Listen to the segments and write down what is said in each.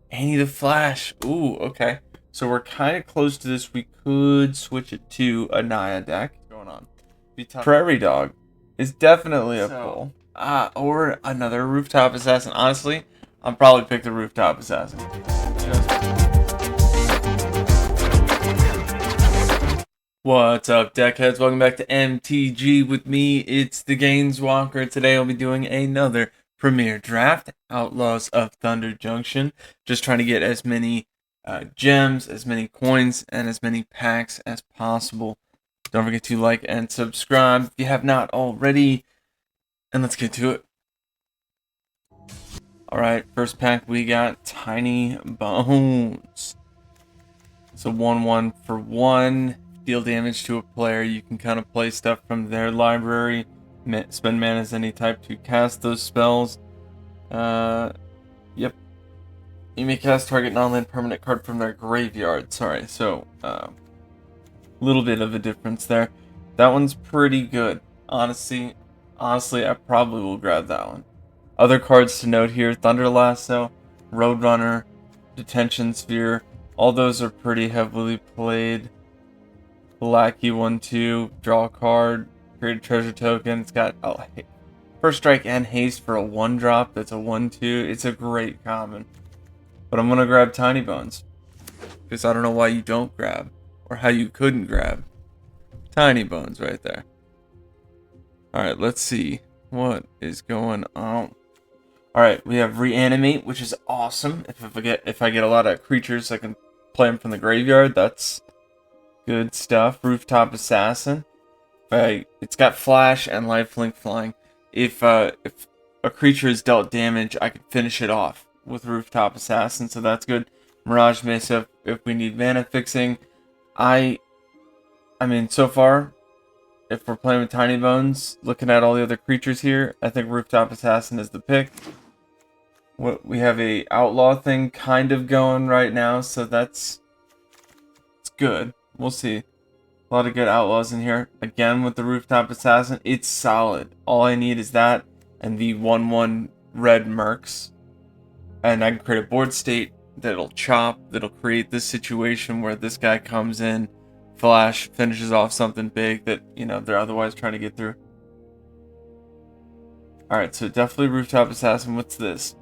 Annie the Flash. Ooh, okay. So we're kind of close to this. We could switch it to a Naya deck. What's going on? Prairie Dog is definitely a pull. Or another Rooftop Assassin. Honestly, I'll probably pick the Rooftop Assassin. What's up, deckheads? Welcome back to MTG with me. It's the Gainswalker. Today I'll be doing another Premier Draft, Outlaws of Thunder Junction. Just trying to get as many gems, as many coins, and as many packs as possible. Don't forget to like and subscribe if you have not already. And let's get to it. Alright, first pack we got Tiny Bones. It's a 1/1 for 1. Deal damage to a player. You can kind of play stuff from their library. Spend mana as any type to cast those spells. Yep. You may cast target non-land permanent card from their graveyard. Sorry, so a little bit of a difference there. That one's pretty good. Honestly, I probably will grab that one. Other cards to note here: Thunder Lasso, Roadrunner, Detention Sphere. All those are pretty heavily played. Lackey 1/2, draw a card, create a treasure token. It's got first strike and haste for a 1-drop. That's a 1/2. It's a great common. But I'm gonna grab Tiny Bones because I don't know why you don't grab, or how you couldn't grab Tiny Bones right there. All right, let's see what is going on. All right, we have Reanimate, which is awesome. If I get a lot of creatures, I can play them from the graveyard. That's good stuff. Rooftop Assassin. It's got Flash and Lifelink Flying. If a creature is dealt damage, I can finish it off with Rooftop Assassin, so that's good. Mirage Mesa if we need mana fixing. I mean, so far, if we're playing with Tiny Bones, looking at all the other creatures here, I think Rooftop Assassin is the pick. We have a Outlaw thing kind of going right now, so it's good. We'll see. A lot of good Outlaws in here. Again, with the Rooftop Assassin, it's solid. All I need is that and the 1/1 red Mercs. And I can create a board state that'll chop, that'll create this situation where this guy comes in, Flash, finishes off something big that, they're otherwise trying to get through. Alright, so definitely Rooftop Assassin. What's this?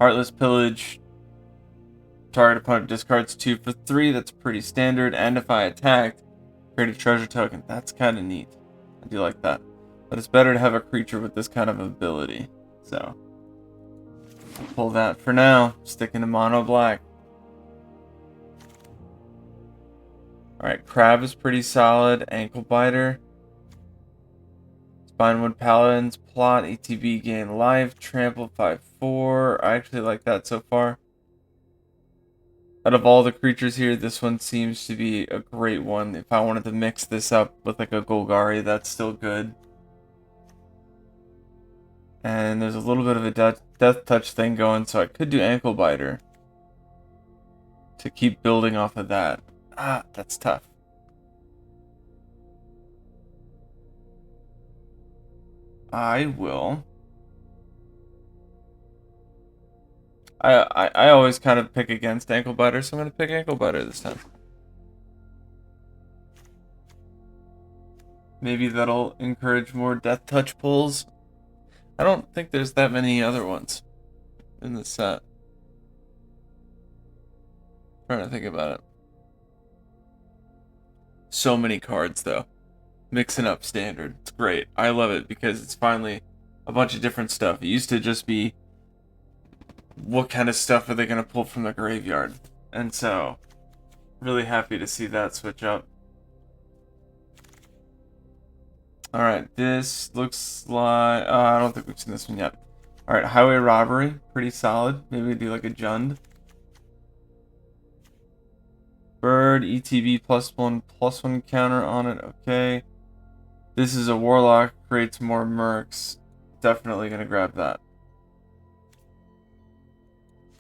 Heartless Pillage. Target opponent discards 2 for 3. That's pretty standard. And if I attacked, create a treasure token. That's kind of neat. I do like that. But it's better to have a creature with this kind of ability. So, I'll pull that for now. Sticking to mono black. Alright, Crab is pretty solid. Ankle Biter. Spinewood Paladins. Plot. ATB gain life. Trample 5/4. I actually like that so far. Out of all the creatures here, this one seems to be a great one. If I wanted to mix this up with like a Golgari, that's still good. And there's a little bit of a death touch thing going, so I could do Ankle Biter to keep building off of that. That's tough. I will. I always kind of pick against Ankle Biter, so I'm going to pick Ankle Biter this time. Maybe that'll encourage more Death Touch pulls. I don't think there's that many other ones in the set. Trying to think about it. So many cards, though. Mixing up standard. It's great. I love it because it's finally a bunch of different stuff. It used to just be what kind of stuff are they going to pull from the graveyard? And so, really happy to see that switch up. Alright, this looks like... I don't think we've seen this one yet. Alright, Highway Robbery. Pretty solid. Maybe we do like a Jund. Bird, ETB +1/+1 counter on it. Okay. This is a Warlock. Creates more Mercs. Definitely going to grab that.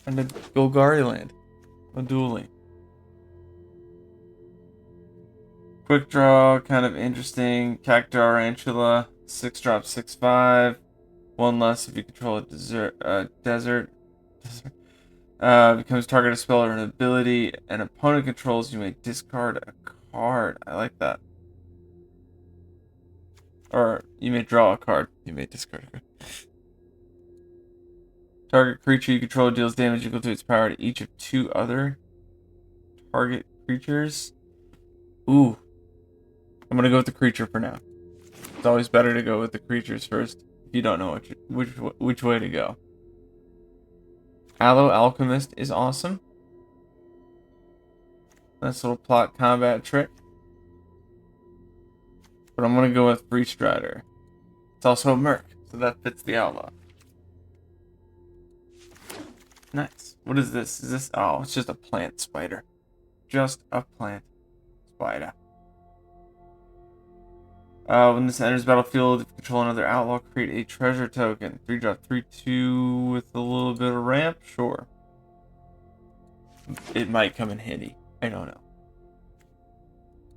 And a Golgari land. A dueling. Quick draw, kind of interesting. Cactar Tarantula, 6-drop, 6/5. One less if you control a desert. Becomes target a spell or an ability an opponent controls, you may discard a card. I like that. Or you may draw a card. You may discard a card. Target creature you control deals damage equal to its power to each of 2 other target creatures. Ooh. I'm gonna go with the creature for now. It's always better to go with the creatures first if you don't know which way to go. Aloe Alchemist is awesome. Nice little plot combat trick. But I'm gonna go with Free Strider. It's also a Merc, so that fits the Outlaw. Nice. What is this? Is this? Oh, it's just a plant spider. Just a plant spider. When this enters battlefield, if you control another outlaw, create a treasure token. 3-drop, 3/2 with a little bit of ramp? Sure. It might come in handy. I don't know.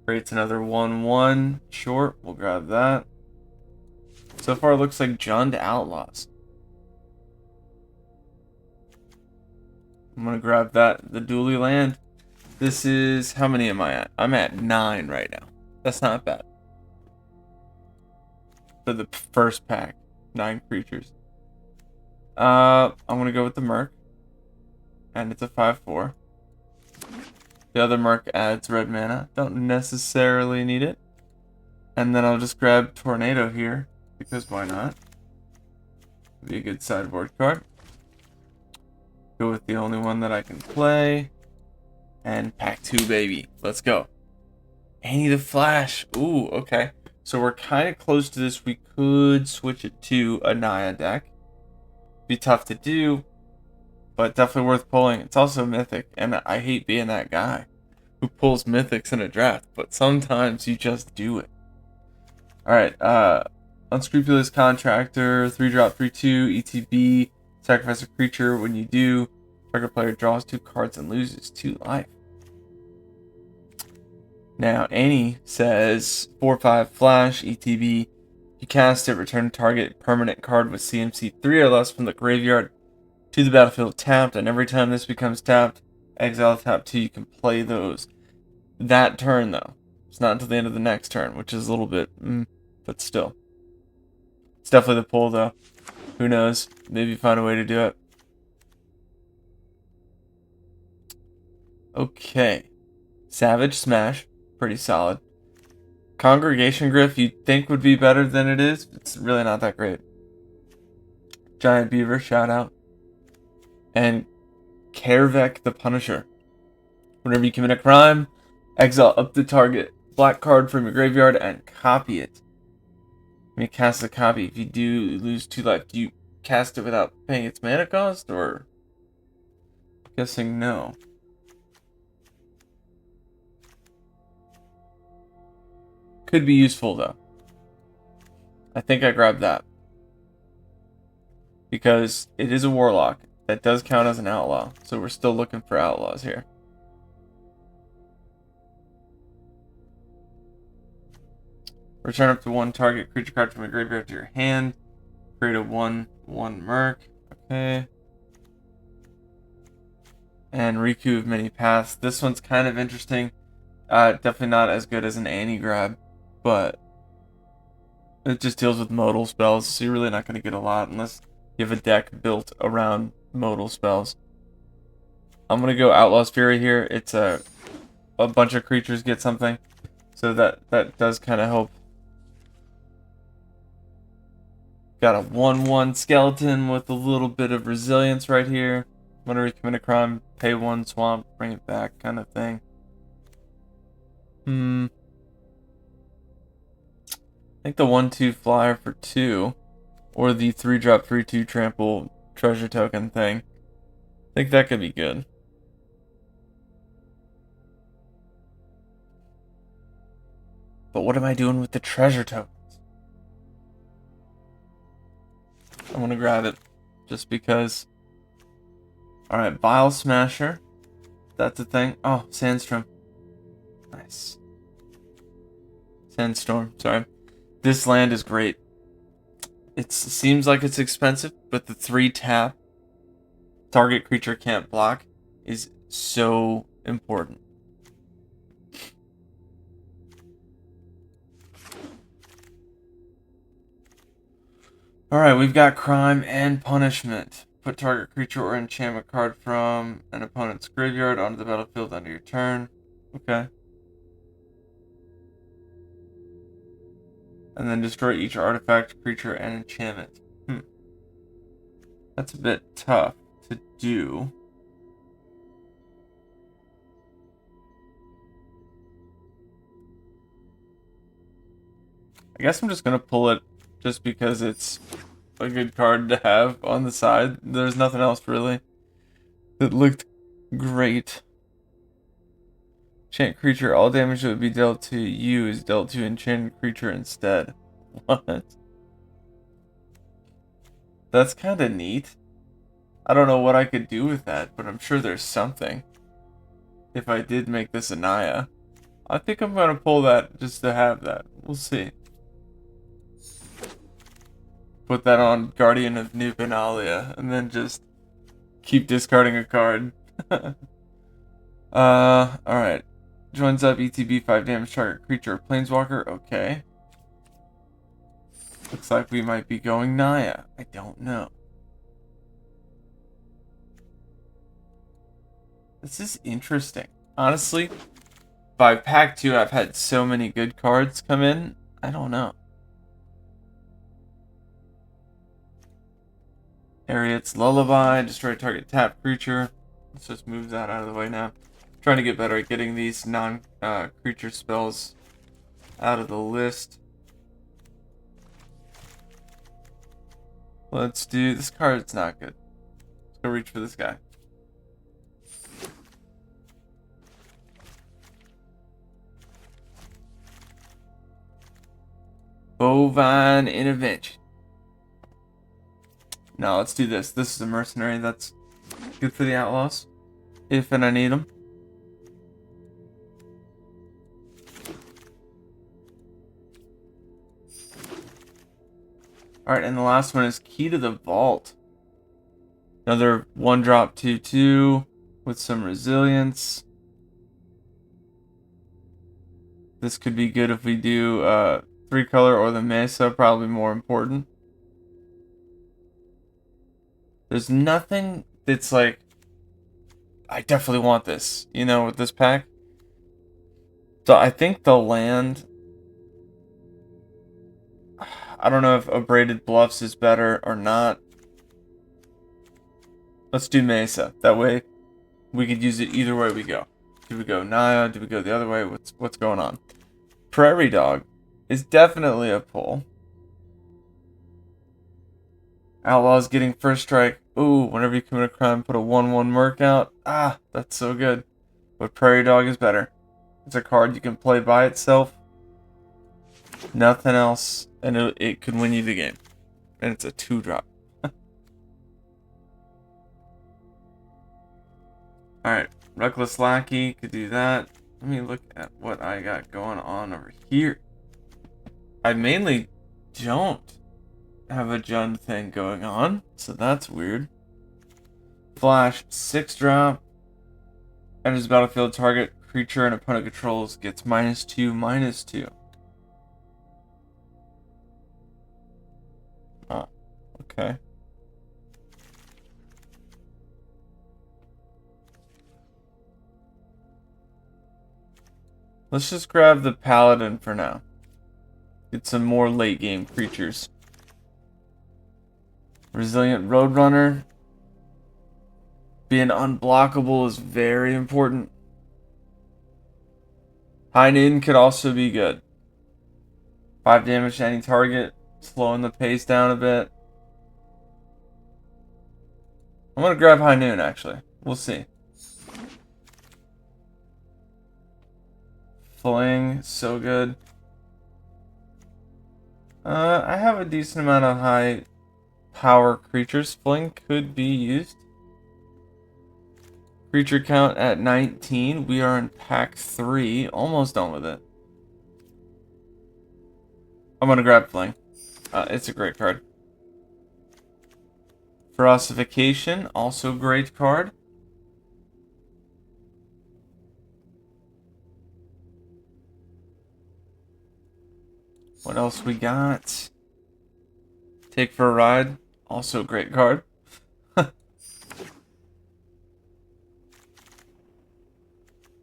Creates another 1/1. Sure, we'll grab that. So far, it looks like Jund Outlaws. I'm gonna grab that. The dually land. This is... How many am I at? I'm at 9 right now. That's not bad. For the first pack. 9 creatures. I'm gonna go with the Merc. And it's a 5/4. The other Merc adds red mana. Don't necessarily need it. And then I'll just grab Tornado here. Because why not? Be a good sideboard card. Go with the only one that I can play. And pack 2, baby. Let's go. Annie the Flash. Ooh, okay. So we're kind of close to this. We could switch it to a Naya deck. Be tough to do, but definitely worth pulling. It's also Mythic, and I hate being that guy who pulls Mythics in a draft, but sometimes you just do it. Alright, Unscrupulous Contractor, 3-drop, 3/2, ETB, sacrifice a creature. When you do, target player draws 2 cards and loses 2 life. Now, Annie says 4/5 Flash, ETB. You cast it, return target permanent card with CMC 3 or less from the graveyard to the battlefield tapped, and every time this becomes tapped, exile tap 2, you can play those. That turn, though. It's not until the end of the next turn, which is a little bit, but still. It's definitely the pull, though. Who knows? Maybe find a way to do it. Okay. Savage Smash. Pretty solid. Congregation Griff you'd think would be better than it is. It's really not that great. Giant Beaver, shout out. And Kervek the Punisher. Whenever you commit a crime, exile up the target black card from your graveyard and copy it. You may cast a copy. If you do lose 2 life, do you cast it without paying its mana cost? Or I'm guessing no. Could be useful, though. I think I grabbed that. Because it is a warlock. That does count as an outlaw. So we're still looking for outlaws here. Return up to 1 target creature card from your graveyard to your hand. Create a 1/1 Merc. Okay. And Riku of Many Paths. This one's kind of interesting. Definitely not as good as an Annie grab. But it just deals with modal spells, so you're really not going to get a lot unless you have a deck built around modal spells. I'm going to go Outlaw's Fury here. It's a bunch of creatures get something, so that does kind of help. Got a 1/1 skeleton with a little bit of resilience right here. Whenever you commit a crime, pay 1 swamp, bring it back kind of thing. I think the 1/2 flyer for 2, or the 3-drop 3/2 trample treasure token thing. I think that could be good. But what am I doing with the treasure tokens? I'm gonna grab it just because. Alright, Bile Smasher. That's a thing. Oh, Sandstorm. Nice. Sandstorm, sorry. This land is great. It seems like it's expensive, but the 3 tap target creature can't block is so important. Alright, we've got crime and punishment. Put target creature or enchantment card from an opponent's graveyard onto the battlefield under your turn. Okay. And then destroy each artifact, creature, and enchantment. That's a bit tough to do. I guess I'm just going to pull it just because it's a good card to have on the side. There's nothing else really that looked great. Enchant creature, all damage that would be dealt to you is dealt to enchanted creature instead. What? That's kind of neat. I don't know what I could do with that, but I'm sure there's something. If I did make this a Naya. I think I'm going to pull that just to have that. We'll see. Put that on Guardian of New Benalia, and then just keep discarding a card. Alright. Joins up ETB 5 damage target creature Planeswalker. Okay. Looks like we might be going Naya. I don't know. This is interesting. Honestly, by pack 2 I've had so many good cards come in. I don't know. Ariet's Lullaby, destroy target tap creature. Let's just move that out of the way now. Trying to get better at getting these non-creature spells out of the list. Let's do... This card's not good. Let's go reach for this guy. Bovine Intervention. Now let's do this. This is a mercenary that's good for the Outlaws. If and I need them. Alright, and the last one is Key to the Vault. Another 1-drop 2/2 with some resilience. This could be good if we do 3-color or the Mesa, probably more important. There's nothing that's like, I definitely want this, you know, with this pack. So I think the land, I don't know if Abraded Bluffs is better or not. Let's do Mesa. That way we could use it either way we go. Do we go Naya? Do we go the other way? What's going on? Prairie Dog is definitely a pull. Outlaws getting first strike. Ooh, whenever you commit a crime, put a 1/1 Merc out. Ah, that's so good. But Prairie Dog is better. It's a card you can play by itself. Nothing else. And it could win you the game. And it's a 2-drop. Alright. Reckless Lackey could do that. Let me look at what I got going on over here. I mainly don't have a Jund thing going on, so that's weird. Flash 6-drop. Enters battlefield, target creature and opponent controls gets -2/-2. Oh, okay. Let's just grab the Paladin for now. Get some more late game creatures. Resilient Roadrunner. Being unblockable is very important. High Noon could also be good. 5 damage to any target, slowing the pace down a bit. I'm going to grab High Noon, actually. We'll see. Fling, so good. I have a decent amount of high power creatures. Fling could be used. Creature count at 19. We are in pack 3. Almost done with it. I'm going to grab Fling. It's a great card. Ferocification, also great card. What else we got? Take for a Ride, also great card.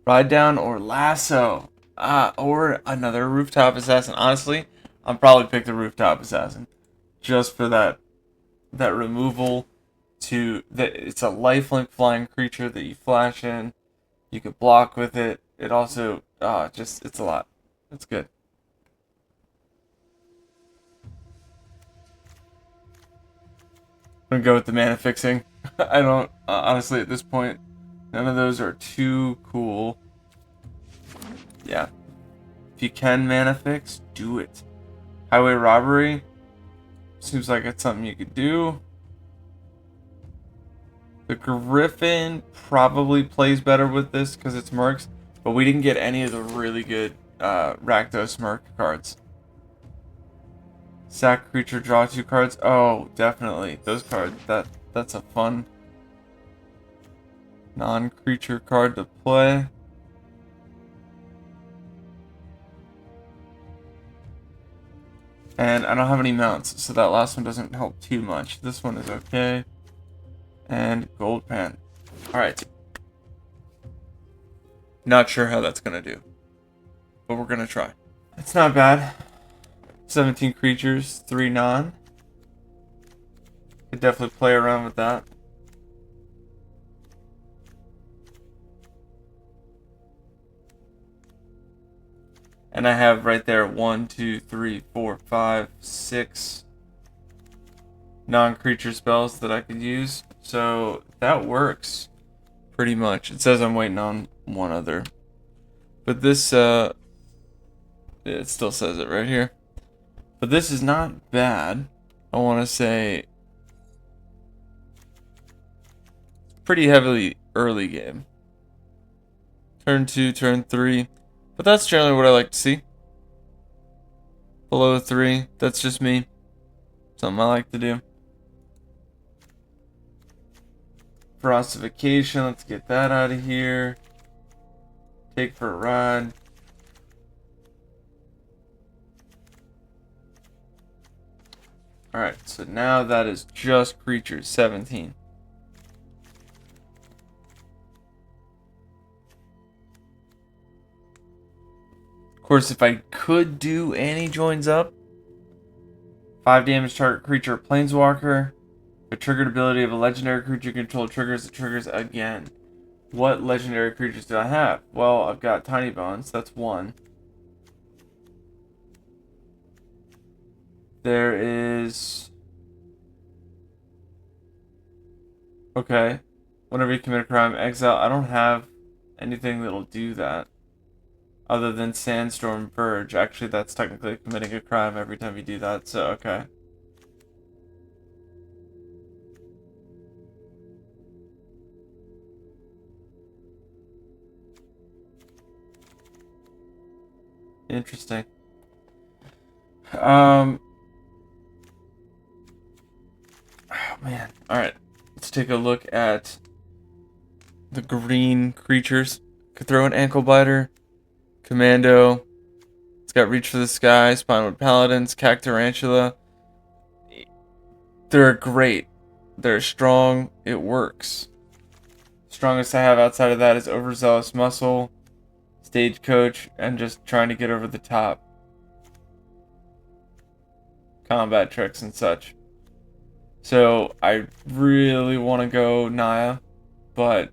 Ride Down or Lasso. Or another Rooftop Assassin. Honestly, I'll probably pick the Rooftop Assassin. Just for that removal to that it's a lifelink flying creature that you flash in. You could block with it. It also it's a lot. It's good. I'm gonna go with the mana fixing. I don't honestly at this point. None of those are too cool. Yeah. If you can mana fix, do it. Highway Robbery. Seems like it's something you could do. The Griffin probably plays better with this because it's Mercs, but we didn't get any of the really good Rakdos Merc cards. Sack creature, draw 2 cards. Oh, definitely. Those cards. That's a fun non-creature card to play. And I don't have any mounts, so that last one doesn't help too much. This one is okay. And Gold Pen. Alright. Not sure how that's going to do. But we're going to try. It's not bad. 17 creatures, 3 non. Could definitely play around with that. And I have right there 1, 2, 3, 4, 5, 6 non-creature spells that I could use. So that works pretty much. It says I'm waiting on one other. But this, it still says it right here. But this is not bad. I want to say pretty heavily early game. Turn 2, turn 3. But that's generally what I like to see. Below 3, that's just me. Something I like to do. Ferocification, let's get that out of here. Take for a Ride. Alright, so now that is just creatures, 17. Of course, if I could do Annie joins up. 5 damage target creature, Planeswalker. The triggered ability of a legendary creature control triggers, it triggers again. What legendary creatures do I have? Well, I've got Tiny Bones, that's 1. There is... Okay. Whenever you commit a crime, exile. I don't have anything that'll do that. Other than Sandstorm Verge. Actually, that's technically committing a crime every time you do that, so okay. Interesting. Oh man. Alright. Let's take a look at the green creatures. Could throw an Ankle Biter. Commando. It's got Reach for the Sky, Spinewood Paladins, Cactarantula. They're great. They're strong. It works. Strongest I have outside of that is Overzealous Muscle, Stagecoach, and just trying to get over the top. Combat tricks and such. So I really want to go Naya, but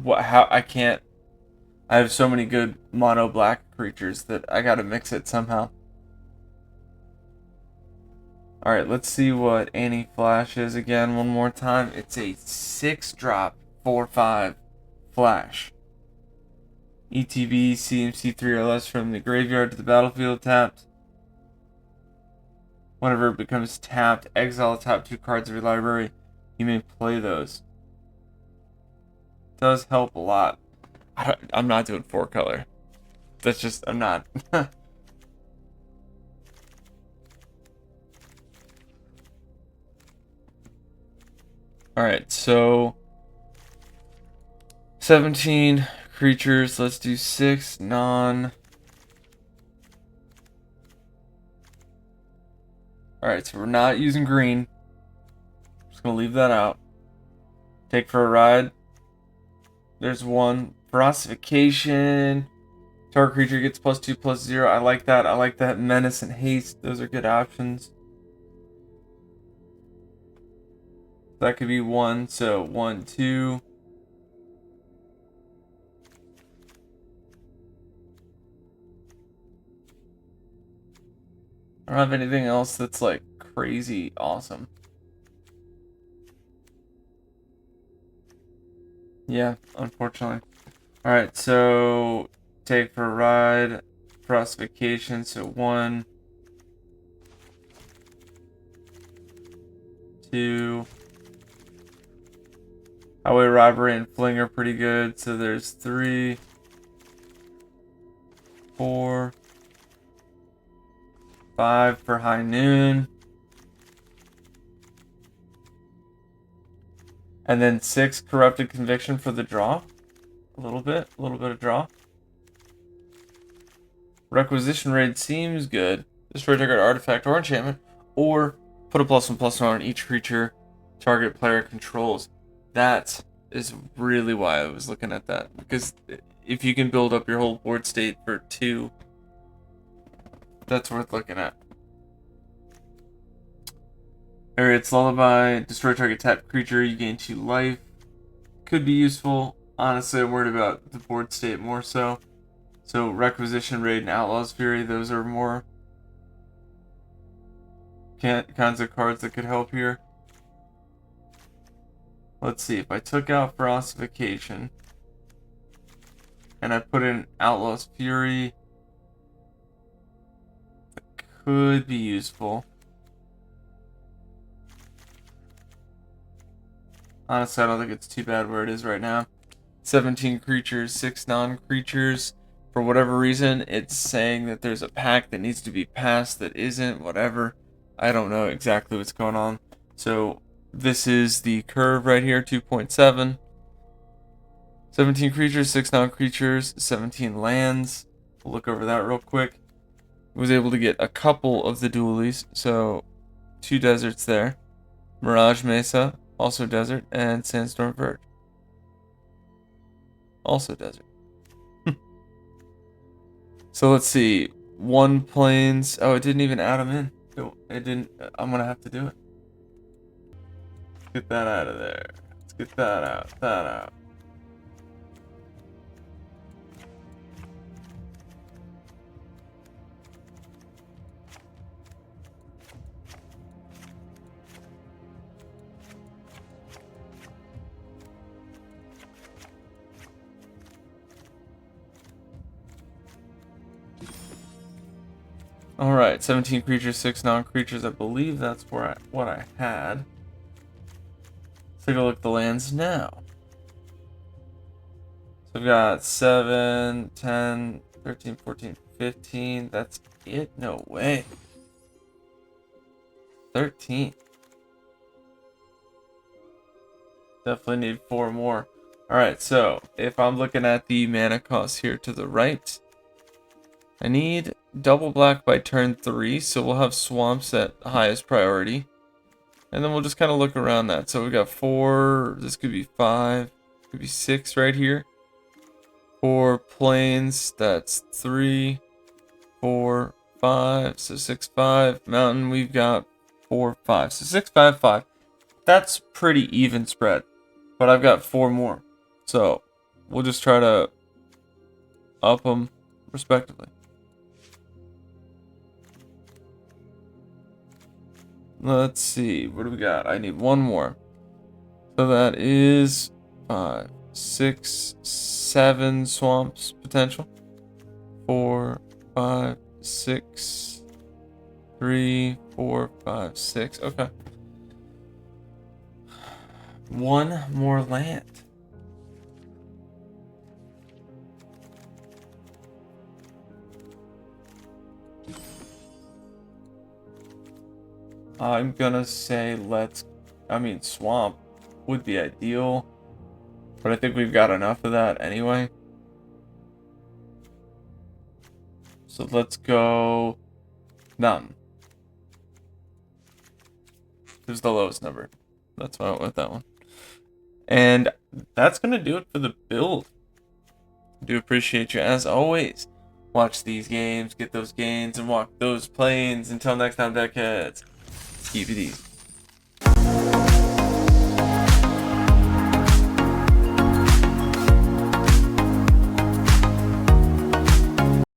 how I can't. I have so many good mono black creatures that I gotta mix it somehow. Alright, let's see what Annie Flash is again one more time. It's a 6-drop, 4/5 Flash. ETB, CMC 3 or less from the graveyard to the battlefield tapped. Whenever it becomes tapped, exile top 2 cards of your library. You may play those. Does help a lot. I'm not doing 4-color. That's just, I'm not. Alright, so 17 creatures. Let's do 6 non. Alright, so we're not using green. Just gonna leave that out. Take for a ride. There's one. Ferocification. Target creature gets +2/+0. I like that. I like that. Menace and haste. Those are good options. That could be one. So 1, 2. I don't have anything else that's like crazy awesome. Yeah, unfortunately. Alright, so take for a ride. Ferocification. So 1, 2. Highway robbery and fling are pretty good. So there's 3, 4, 5 for high noon. And then 6 corrupted conviction for the draw. A little bit of draw. Requisition raid seems good. Destroy target artifact or enchantment, or put a +1/+1 on each creature target player controls. That is really why I was looking at that, because if you can build up your whole board state for 2, that's worth looking at. Ariet's Lullaby, destroy target tapped creature, you gain 2 life. Could be useful. Honestly, I'm worried about the board state more so. So Requisition Raid and Outlaws Fury, those are more kinds of cards that could help here. Let's see, if I took out Ferocification and I put in Outlaws Fury, that could be useful. Honestly, I don't think it's too bad where it is right now. 17 creatures, 6 non-creatures. For whatever reason, it's saying that there's a pack that needs to be passed that isn't, whatever. I don't know exactly what's going on. So this is the curve right here, 2.7. 17 creatures, 6 non-creatures, 17 lands. We'll look over that real quick. Was able to get a couple of the dualies, so 2 deserts there. Mirage Mesa, also desert, and Sandstorm Verge, also desert. So let's see. 1 plains. Oh, it didn't even add them in. It didn't. I'm gonna have to do it. Let's get that out of there. Let's get that out. That out. Alright, 17 creatures, 6 non-creatures. I believe that's what I had. Let's take a look at the lands now. So we've got 7, 10, 13, 14, 15. That's it? No way. 13. Definitely need 4 more. Alright, so if I'm looking at the mana cost here to the right, I need double black by turn 3, so we'll have swamps at highest priority. And then we'll just kind of look around that. So we got 4, this could be 5, could be 6 right here. 4 plains, that's 3, 4, 5, so 6, 5. Mountain, we've got 4, 5. So 6, 5, 5. That's pretty even spread. But I've got 4 more. So we'll just try to up them respectively. Let's see, what do we got? I need 1 more. So that is 5, 6, 7 swamps potential. 4, 5, 6, 3, 4, 5, 6. Okay. 1 more land. I'm gonna say swamp. would be ideal. But I think we've got enough of that anyway. So let's go none. It was the lowest number. That's why I went with that one. And that's going to do it for the build. I do appreciate you as always. Watch these games, get those gains, and walk those planes. Until next time, deckheads, keep it easy.